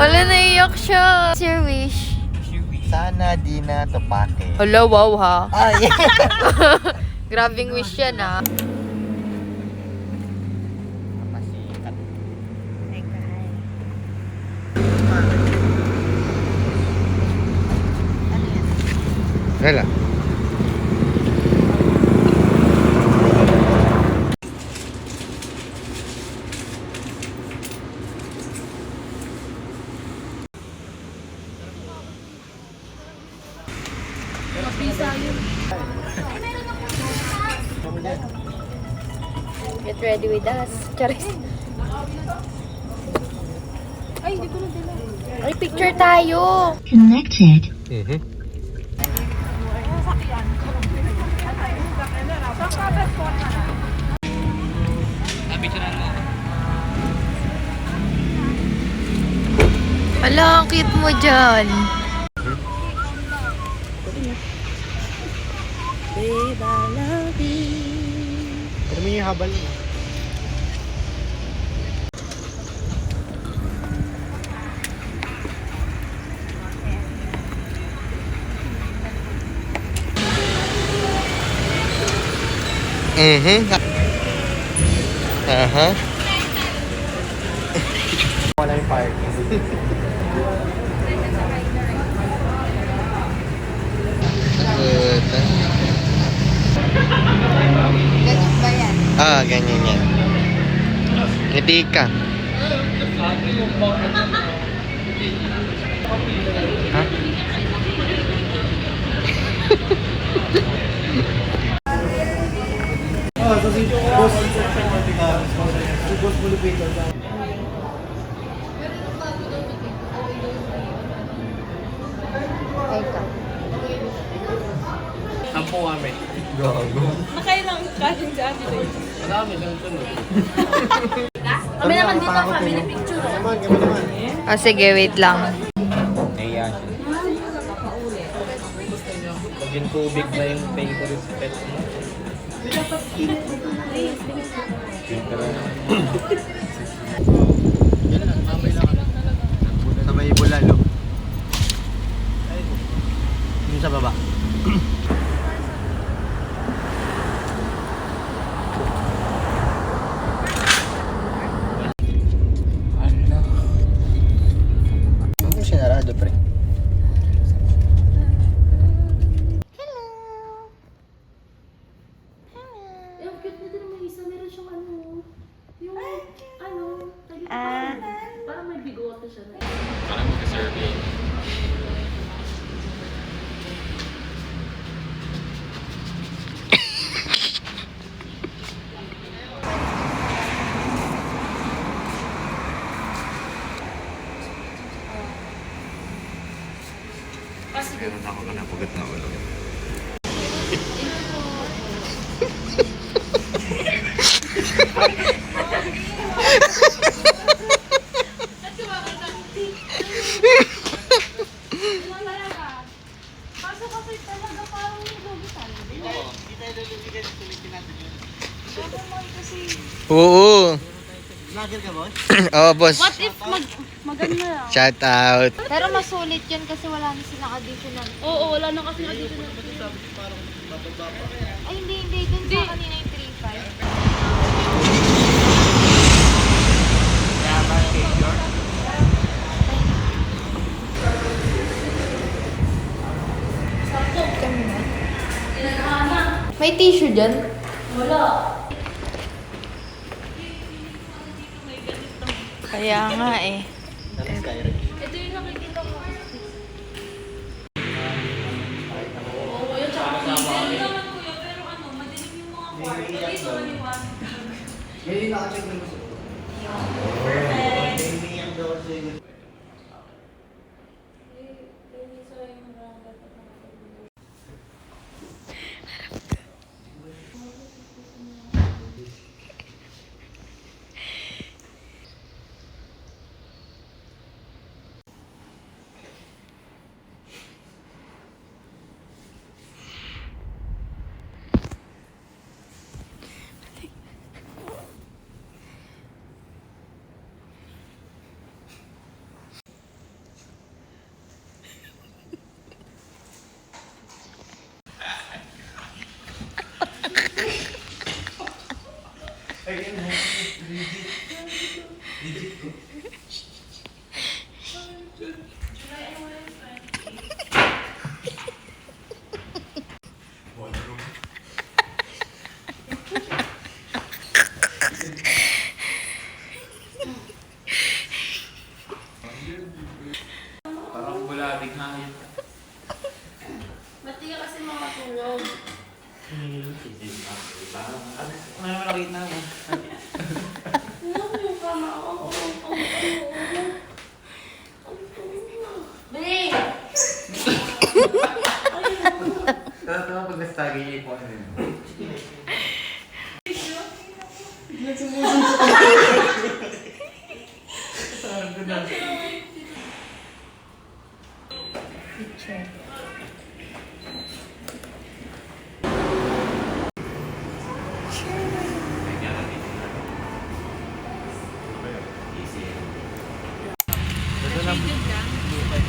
Wala, naiyak siya. What's your wish? Sana di na tupake. Hala, wow ha. Ay! Grabing wish yan ah. Masikat. Wala. Get ready with us. Charis. Ay, hindi ko na dala. Ay, picture tayo. Connected. Hala, ang cute mo dyan. Babe, I love you. Pero may habal na. Wala yung park. Good. Ganyan ba yan? Ganyan yan. Ngiti ka. Ha? Ito. Sampo kami. Gago. Nakailang kanin sa atin. Marami lang sunod. Kami naman dito, kami na picture. Kami naman. Oh, sige, wait lang. Ayan. Pag yung tubig na yung favorite pet mo. Sa may bulalo. Yung sa baba. Ano sinarado, pre? Yung cute nito naman isa, meron siyang ano, yung ano, parang may bigote siya. Parang mag-survey. Meron ako ka napugat na ulo. Kaso kasi talaga parang nagugutan. Oo. Vlogger ka, boss? Oo, boss. What if maganda lang? Shout out. Pero masulit yun kasi wala na silang additional. Oo, wala na kasi dito na. Ay, hindi. Dun sa kanina yung 3.5. May tissue dyan? Wala. Kaya nga eh. Ito yung nakikita ko. Oo, yun tsaka meron naman kuya, pero ano, madilim yung mga kwarto. Dito maliwanag.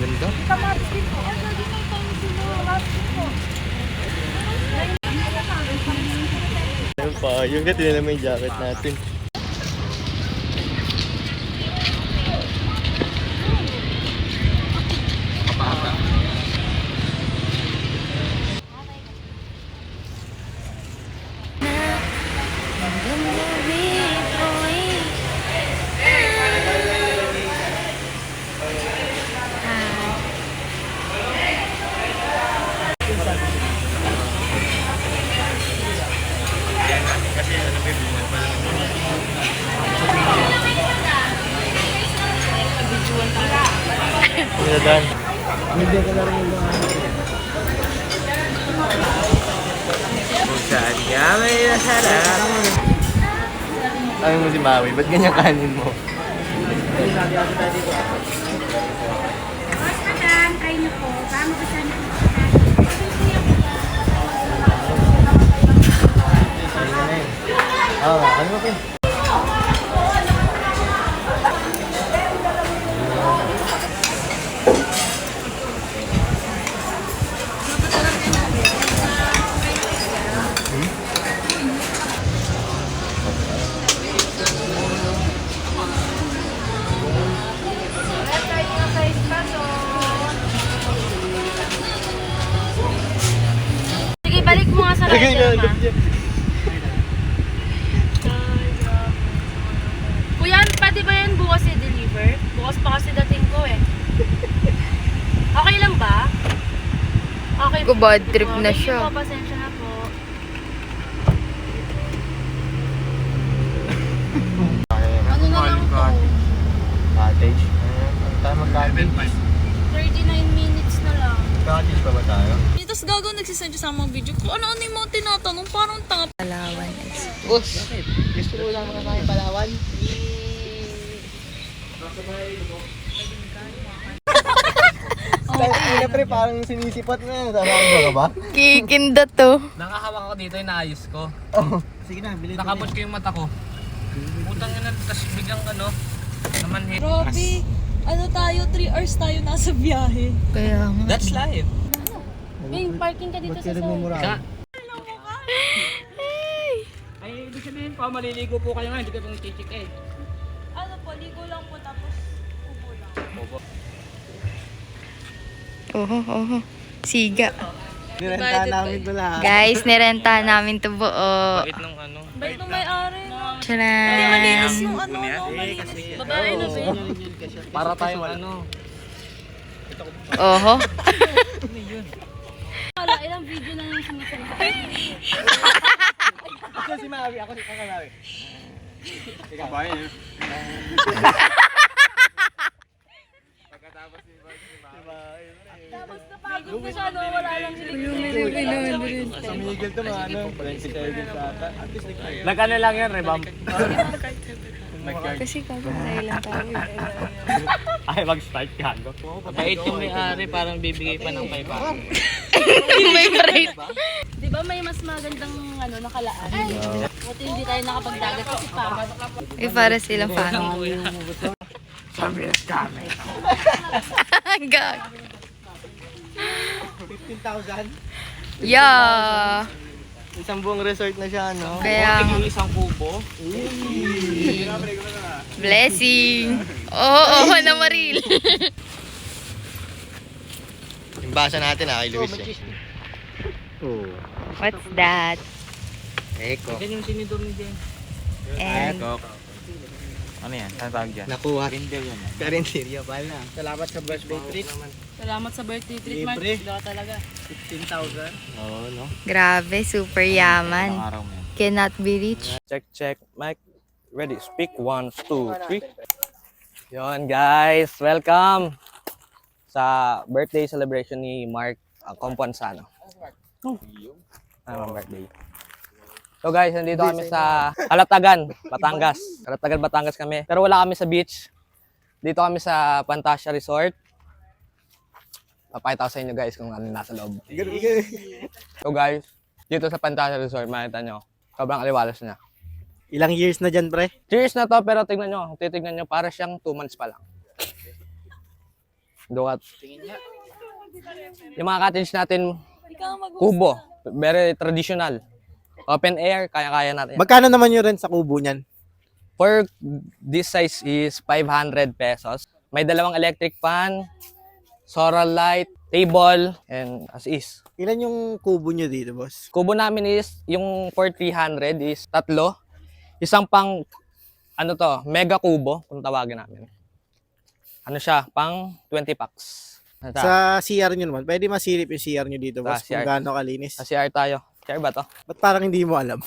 Ganda. Ayun pa, yung gati nila may jacket natin. Dan. Hindi ko na rin yung mga. Saan ka may nasarap? Sabi mo si Maui, ba't ganyan kanin mo? Kain niyo po. Paano ba siya Ano ba ito? Sige, balik mo nga sa rider, ma. Kuya, pwede ba yan bukas i-deliver? Bukas pa kasi dating ko eh. Okay lang ba? Okay. Bad trip na Thank you siya. po, pasensya na po. Ano na lang po? Cottage. Ano tayo mag-cottage? 39 minutes na lang. Cottage pa ba tayo? Tapos gago nagsisend sa mga video ko. Ano-ano yung mga tinatanong? Parang tanga. Palawan is Bakit? Gusto ko lang makakain Palawan. Ay, pre, parang sinisipot mo yan. Sarado ka ba? kikinda to. Nakahawak ako dito, inaayos ko. Oo. Sige na, bilis. Nakabot ko yung mata ko. Putang ina, tapos biglang naman hit. Grabe. Ano tayo? 3 hours tayo nasa biyahe. Kaya nga. That's life. May parking ka dito Ba't sa ka side. nagmumura? Ay, ibig sabihin pa, maliligo po kayo nga, hindi ka pong chichik eh. Ano po, ligo lang po tapos upo lang. Oho. Siga. Nirenta namin ito lahat. Guys, nirenta namin to buo. Bakit nung ano? Bait nung may-ari. Tcharan! Malinis nung ano, no? Malinis. Babae na ba yun? Para tayong ano. Oho. Wala, ilang video na yung sinisin ko. Ako si Maui, ako si Maui. Ikaw ba yun? Pagkatapos si Maui. Tapos napagod na siya, no? Wala lang sila. Sa Miguel to mga ano, 27 sa ata. At least like Nag-ano lang yan, revamp. Kasi kagantay lang tayo. Ay, mag-start ka. Mabait yung may-ari, parang bibigay pa ng 500. May rate. Di ba may mas magandang ano, nakalaan? Buti hindi tayo nakapagdagat kasi pa. Eh, para silang family. Gag. 15,000. Yeah. Isang buong resort na siya, no? Kaya Yung isang kubo. blessing. Oo, na Maril. Yung basa natin kay Luis eh. Oh. What's that? Eko. Yan yung sinidor ni Jen. And Ano yan? Ano tawag dyan? Nakuha. Karinderya pala. Salamat sa birthday treat. Salamat sa birthday treat, Mark. Libre. Ikaw talaga. 15,000. Oo, no? grabe, super yaman. Araw mo yan. Cannot be reached. Check. Mic. Ready. Speak. 1, 2, 3. Yon guys. Welcome sa birthday celebration ni Mark Compuansano. Ang birthday. So guys, nandito kami sa Calatagan, Batangas. Calatagan, Batangas kami. Pero wala kami sa beach. Dito kami sa Pantasya Resort. Papakita ko sa inyo guys kung ano nasa loob. So guys, dito sa Pantasya Resort, makita nyo, sobrang aliwalas niya. Ilang years na dyan, pre? Cheers na to, pero tignan nyo, titignan nyo, para siyang 2 months pa lang. Dukat. Yung mga cottage natin, kubo, very traditional. Open air, kaya-kaya natin. Magkano naman yung rent sa kubo niyan? For this size is 500 pesos. May dalawang electric fan, solar light, table, and as is. Ilan yung kubo nyo dito, boss? Kubo namin is, yung for 300 is 3. Isang pang, ano to, mega kubo, kung tawagin namin. Ano siya, pang 20 packs. Ano ta? Sa CR nyo naman, pwede masilip yung CR nyo dito, boss, kung CR. gaano kalinis. Sa CR tayo. CR ba to? Ba't parang hindi mo alam?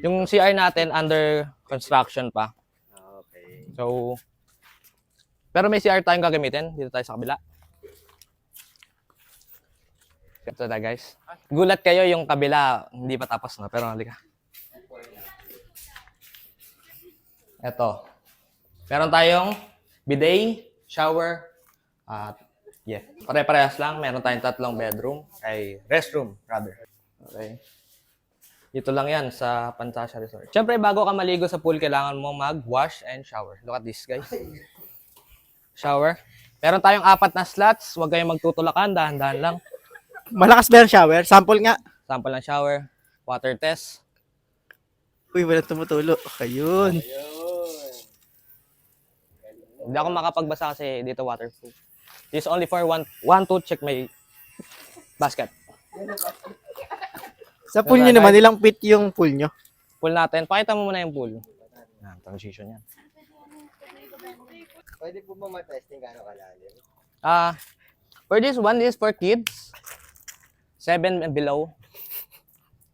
Yung CR natin under construction pa. Okay. So, pero may CR tayong gagamitin. Dito tayo sa kabila. Ito na guys. Gulat kayo yung kabila, hindi pa tapos na. Pero halika. Ito. Meron tayong bidet, shower, at yeah. Pare-parehas lang. Meron tayong 3 bedroom. Ay, restroom, rather. Okay. Dito lang yan sa Pantasya Resort. Siyempre, bago ka maligo sa pool, kailangan mo mag-wash and shower. Look at this, guys. Shower. Meron tayong 4 na slots. Huwag kayong magtutulakan. Dahan-dahan lang. Malakas ba yung shower? Sample nga. Sample ng shower. Water test. Uy, walang tumutulo. Ayun. Hindi ako makapagbasa kasi dito waterproof. This is only for one to check my basket. Sa pool nyo naman, ilang feet yung pool nyo? Pool natin. Pakita mo muna yung pool. Yan, transition yan. Pwede po ba matesting gano'ng kalalim? For this one, this is for kids. 7 and below.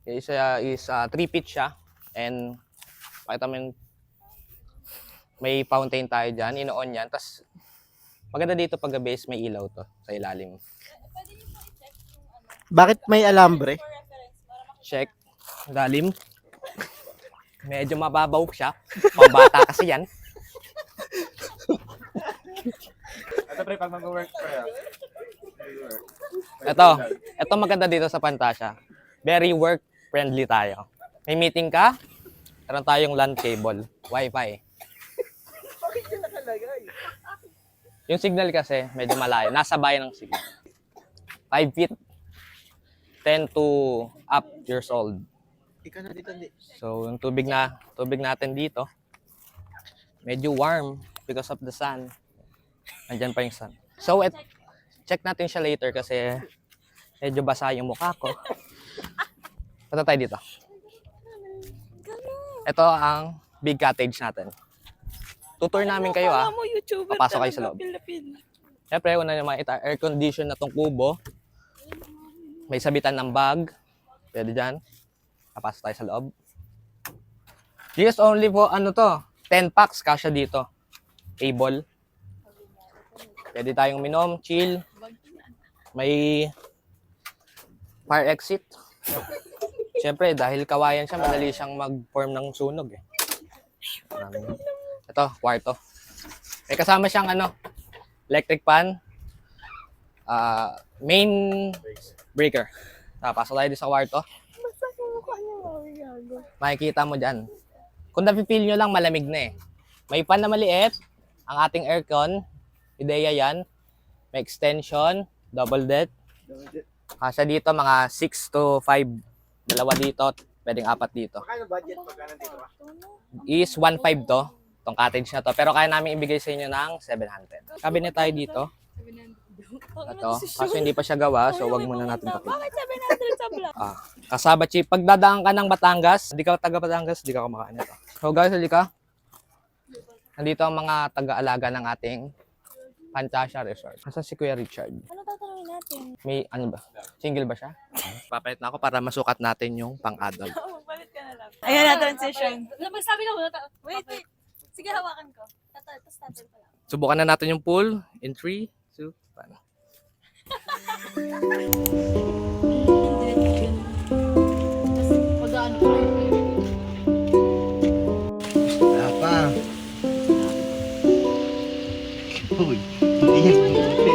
Is 3 feet siya. And pakita mo yung may fountain tayo dyan. Ino-on yan. Tapos maganda dito pag base may ilaw to sa ilalim. Bakit may alambre? Check. Lalim. Medyo mababaw siya. Pambata kasi yan. Ito pre, pag mag-work pre. Ito maganda dito sa Pantasya. Very work friendly tayo. May meeting ka, meron tayong LAN cable, Wi-Fi. Yung signal kasi medyo malayo, nasa bayan ng signal. 5 feet, 10 to up years old. Ikaw na dito, hindi. So yung tubig natin dito, medyo warm because of the sun. Andyan pa yung sun. So check natin siya later kasi medyo basa yung mukha ko. Punta tayo dito. Ito ang big cottage natin. Tutur namin kayo Papasok kayo sa loob. Siyempre, una naman air condition na tong kubo. May sabitan ng bag. Pwede dyan. Papasok tayo sa loob. This only po, 10 packs kasya dito. Table. Pwede tayong minom, chill. May fire exit. Siyempre, dahil kawayan siya, madali siyang mag-form ng sunog eh. Ito, kwarto. May kasama siyang electric fan. Main breaker. Pasok tayo dito sa kwarto. Makikita mo dyan. Kung napipil nyo lang, malamig na eh. May fan na maliit. Ang ating aircon. Ideya yan. May extension. Double deck. Kasya dito, mga 6 to 5. Dalawa dito. Pwedeng 4 dito. Magkano budget pag nandito ka? Is 1.5 to. Itong cottage na to. Pero kaya namin ibigay sa inyo ng 700. Cabinet tayo dito. Ito. Kaso hindi pa siya gawa. So wag muna natin pakita. Bakit 700 sa vlog? Kasaba Chief. Pag dadaan ka ng Batangas, hindi ka taga Batangas, hindi ka kumakain nito. So guys, halika. Nandito ang mga taga-alaga ng ating Pantasya Resort. Nasa si Kuya Richard. Ano tatanungin natin? May ano ba? Single ba siya? Papalit na ako para masukat natin yung pang-adult. Balit ka na lang. Ayan na, transition. Magsabi ka muna. Wait. Sige, hawakan ko. Tapos tatal pa lang. Subukan na natin yung pool in 3, 2, 1. Wala pa. Uy, hindi yan buti.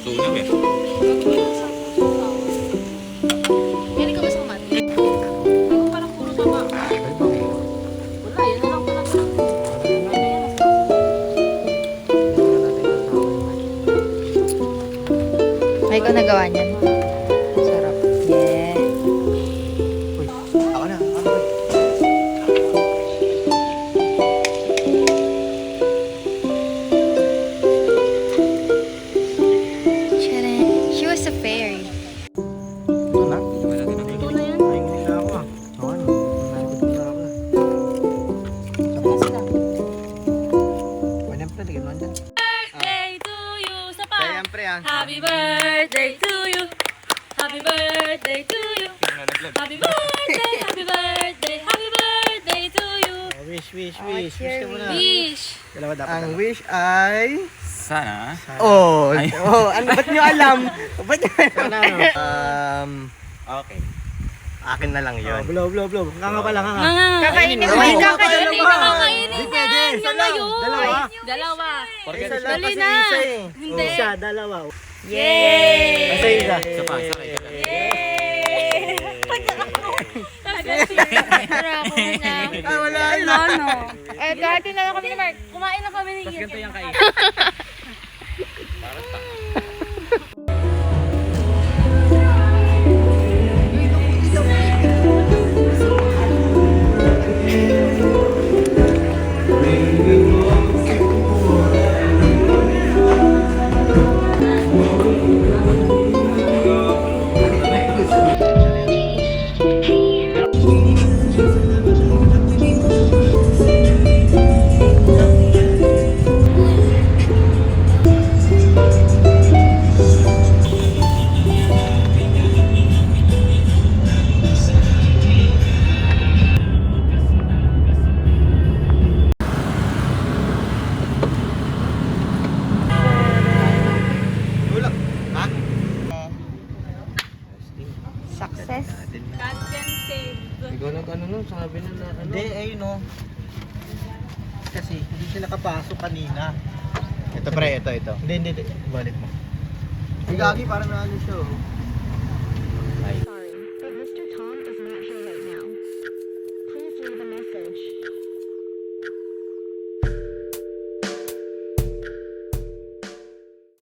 Tunaw eh. Meron ka ba sa mat? Ako parang puro taba. Wala, yun na lang pala. Ay, ko nagawa niyan. Sarap. Yeah. Uy, ako na. Charan. She was a fairy. Ito na. Ito na yan. Nahingi na ako ah. Oo, ano? Nahingi na ako. Pwede pa, tigil mo dyan. Birthday to you sa pa. Siyempre ah. Happy birthday to you. Happy birthday to you. Happy birthday, happy birthday, happy birthday to you. Wish. Wish ka muna. Wish. Dalawa dapat. Ang wish ay... Sana. Oh, ano ba't nyo alam? Ba't nyo alam? Okay. Akin na lang yun. Blow. Nga nga pala, nga. Kakainin mo. Ay, Kakainin Hindi mo. na kakainin Hindi yan. pwede. Yan na yun. Dalawa. Dalawa. Isa lang Dali kasi na. isa eh. Hindi. Isa, dalawa. Yay! Isa isa. Isa pa. Tara, ako na. Ah, wala na. Eh, dati na lang kami ni Mark. Kumain lang kami ni Ian. Ganito yung kain. Tulak. Ha? Success. God can save. Ikaw nag-ano nun, sabi na ano. Hindi, ayun o. Kasi hindi siya nakapasok kanina. Ito pre, ito. Hindi. Balik mo. Gagi, parang ano siya oh.